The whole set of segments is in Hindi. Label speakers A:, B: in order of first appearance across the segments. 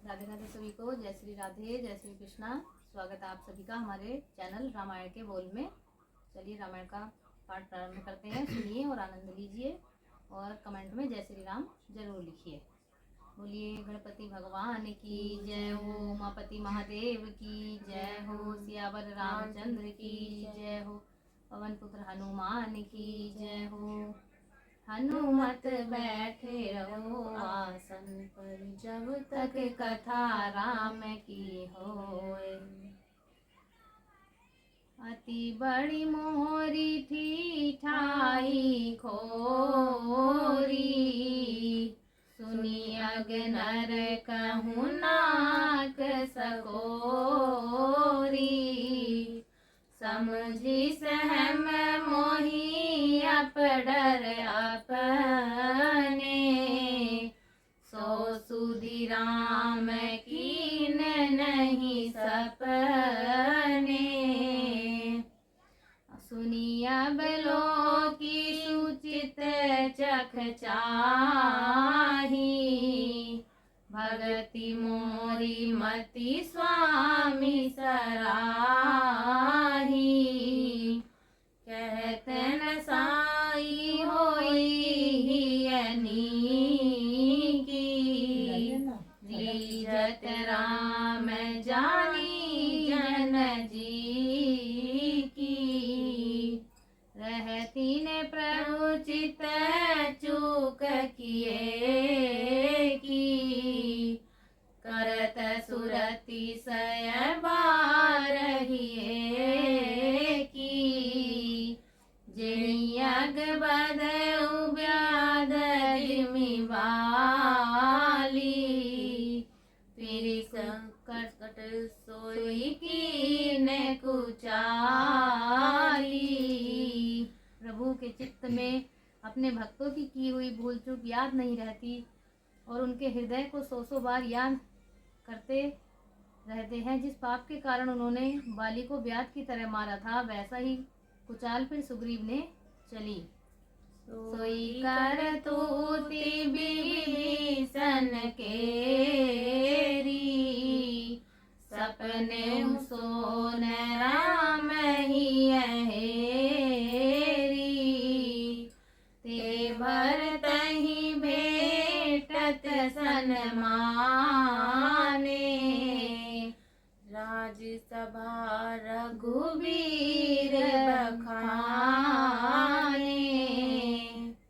A: राधे राधे सभी को। जय श्री राधे, जय श्री कृष्णा। स्वागत है आप सभी का हमारे चैनल रामायण के बोल में। चलिए रामायण का पाठ प्रारंभ करते हैं। सुनिए और आनंद लीजिए और कमेंट में जय श्री राम जरूर लिखिए। बोलिए गणपति भगवान की जय हो, उमापति महादेव की जय हो, सियावर रामचंद्र की जय हो, पवन पुत्र हनुमान की जय हो। हनुमत बैठे रहो आसन पर, जब तक कथा राम की होए। अति बड़ी मोरी थी ठाई खोरी, सुनी अगनर कहूँ नाक सकोरी। समझी सहम मोही अपडर अपने, सो सुधि राम कीन नहीं सपने। सुनिया बलो की सुचित चख चाही, भगति मोरी मति स्वामी सराही। कहते न साई होई अनी की, रीजत राम जानी जन जी की। रहती ने प्रभु चित चूक किए की, करत सुरति सय बारहिए की। जियग बद उब्याद जिमि बाली, फिर संकट सोई की ने कुचाली। प्रभु के चित्त में अपने भक्तों की हुई भूल चूक याद नहीं रहती और उनके हृदय को सौ बार याद करते रहते हैं। जिस पाप के कारण उन्होंने बाली को व्याध की तरह मारा था, वैसा ही कुचाल फिर सुग्रीव ने चली। सोई कर तूति विभीषण केरी, सपने सोन राम ही हेरी। ते भरत ही भेटत सनमाने, राजसभा रघुबीर बखाने।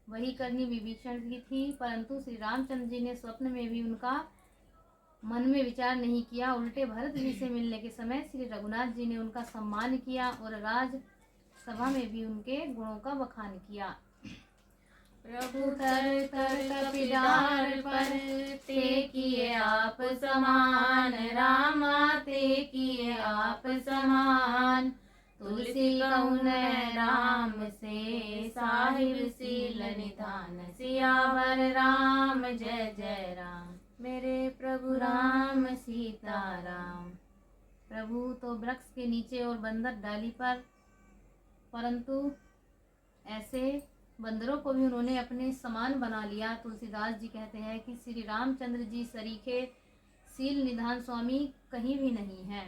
A: वही करनी विभीषण की थी, परंतु श्री रामचंद्र जी ने स्वप्न में भी उनका मन में विचार नहीं किया। उल्टे भरत जी से मिलने के समय श्री रघुनाथ जी ने उनका सम्मान किया और राज सभा में भी उनके गुणों का बखान किया। प्रभु तर तर कपिलार पर, ते किए आप समान रामा, ते किए आप समान। तुलसी कौन राम से, साहिब सील निधान। सियावर राम जय जय राम, मेरे प्रभु राम सीताराम। प्रभु तो वृक्ष के नीचे और बंदर डाली पर, परंतु ऐसे बंदरों को भी उन्होंने अपने समान बना लिया। तुलसीदास जी कहते हैं कि श्री रामचंद्र जी सरीखे सील निधान स्वामी कहीं भी नहीं है।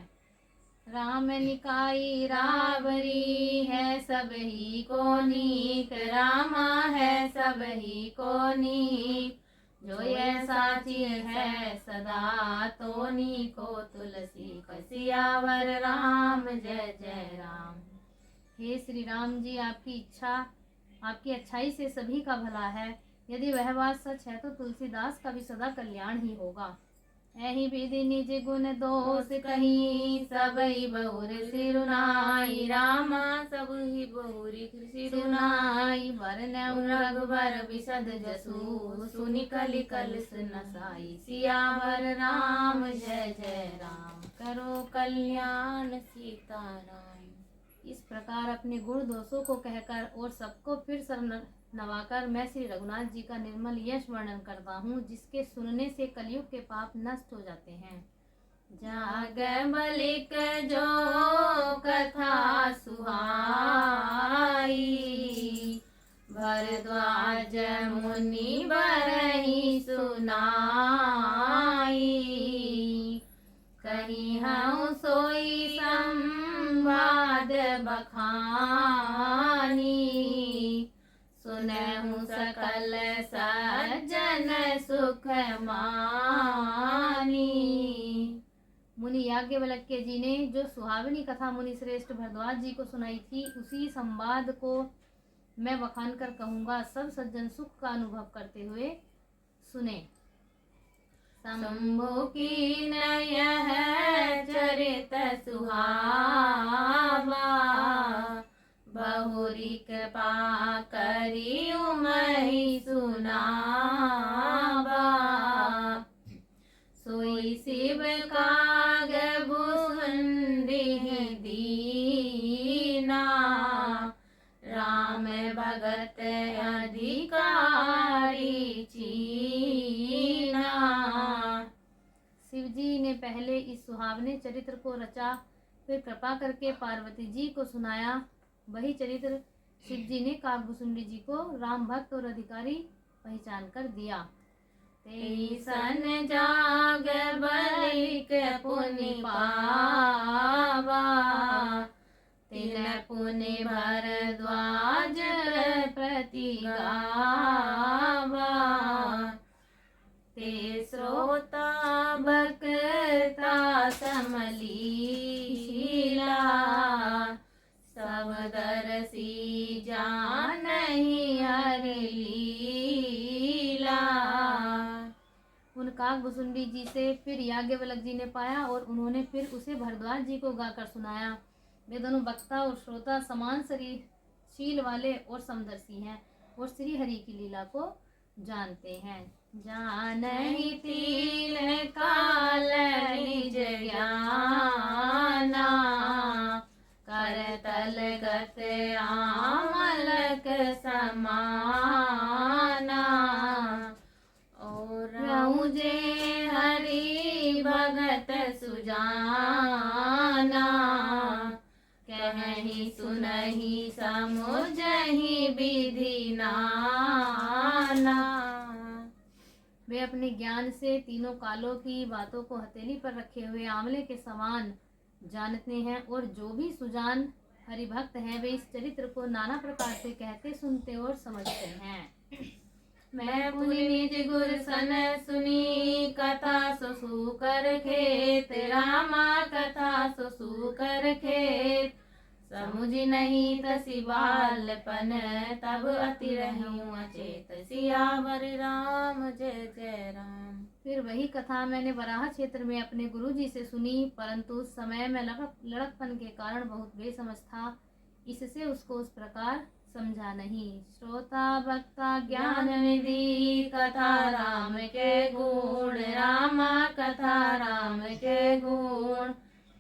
A: राम निकाई रावरी है सब ही को नीक, रामा है सब ही को नीक। जो ये साची है सदा तोनी को, तुलसी कसियावर राम जय जय राम। हे श्री राम जी, आपकी अच्छाई से सभी का भला है। यदि वह बात सच है तो तुलसीदास का भी सदा कल्याण ही होगा। एहि विधि निज गुण दोष कहीं, सबई बहुर सिरुनाई रामा, सब ही बहुरी सिरुनाई। वरनउ रघुबर बिसद जसु, सुनि कलि कलुष नसाई। सियावर राम जय जय राम, करो कल्याण सीताराम। इस प्रकार अपने गुण दोषों को कहकर और सबको फिर नवाकर मैं श्री रघुनाथ जी का निर्मल यश वर्णन करता हूँ, जिसके सुनने से कलयुग के पाप नष्ट हो जाते हैं। जाग बलिक जो कथा सुहाई, भरद्वाज मुनि बरहि सुनाई। सुनहु सकल सज्जन सुख मानी। मुनि याज्ञवल्क्य जी ने जो सुहावनी कथा मुनि श्रेष्ठ भरद्वाज जी को सुनाई थी, उसी संवाद को मैं बखान कर कहूँगा। सब सज्जन सुख का अनुभव करते हुए सुने। शंभु की नय है चरित सुहावा, बहुरी कृपा करी उमहि सुनावा। सोई शिव काग भुसुंडी दीना, राम भगत अधिकारी चीना। शिव जी ने पहले इस सुहावने चरित्र को रचा, फिर कृपा करके पार्वती जी को सुनाया। वही चरित्र शिव जी ने कागभुसुंडी जी को राम भक्त और अधिकारी पहचान कर दिया। तेईसन जाग बलिक पुनि पावा, तिन पुनि भरद्वाज प्रति गावा। ते श्रोता भक्ता समलीला, सब दरसी जानहि हरि लीला। उन कागभुसुंडी जी से फिर याज्ञवल्क्य जी ने पाया और उन्होंने फिर उसे भरद्वाज जी को गाकर सुनाया। वे दोनों वक्ता और श्रोता समान शरीरशील वाले और समदर्शी हैं और श्री हरि की लीला को जानते हैं। जानहि तीन काल निज ज्ञाना, करतल गत आमलक समाना। और रहु जे हरि भगत सुजाना, कहहि सुनहि समुझहि विधि नाना। वे अपने ज्ञान से तीनों कालों की बातों को हथेली पर रखे हुए आंवले के समान जानते हैं और जो भी सुजान हरिभक्त हैं वे इस चरित्र को नाना प्रकार से कहते, सुनते और समझते हैं। मैं पुनि निज गुर सन सुनी, कथा सु कर खेत रामा, कथा सु कर खेत। समुझ नहीं तसी बालपन, तब अति रहूं अचेत। सियावर राम जय जय राम। फिर वही कथा मैंने बराह क्षेत्र में अपने गुरुजी से सुनी, परंतु उस समय में लड़कपन के कारण बहुत बेसमझ था, इससे उसको उस प्रकार समझा नहीं। श्रोता भक्ता ज्ञान निधि, कथा राम के गुण रामा, कथा राम के गुण।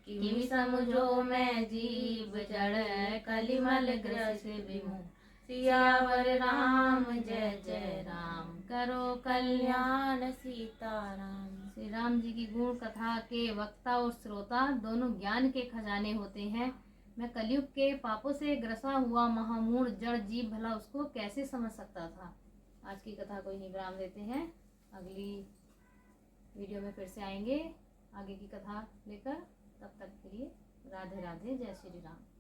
A: किमि समझो मैं जीव जड़, कलिमल ग्रस विमुख। सियावर राम जय जय राम, करो कल्याण सीताराम। श्री राम जी की गुण कथा के वक्ता और श्रोता दोनों ज्ञान के खजाने होते हैं। मैं कलयुग के पापों से ग्रसा हुआ महामूढ़ जड़ जीव भला उसको कैसे समझ सकता था। आज की कथा को यहीं विराम देते हैं। अगली वीडियो में फिर से आएंगे आगे की कथा लेकर। तब तक के लिए राधे राधे, जय श्री राम।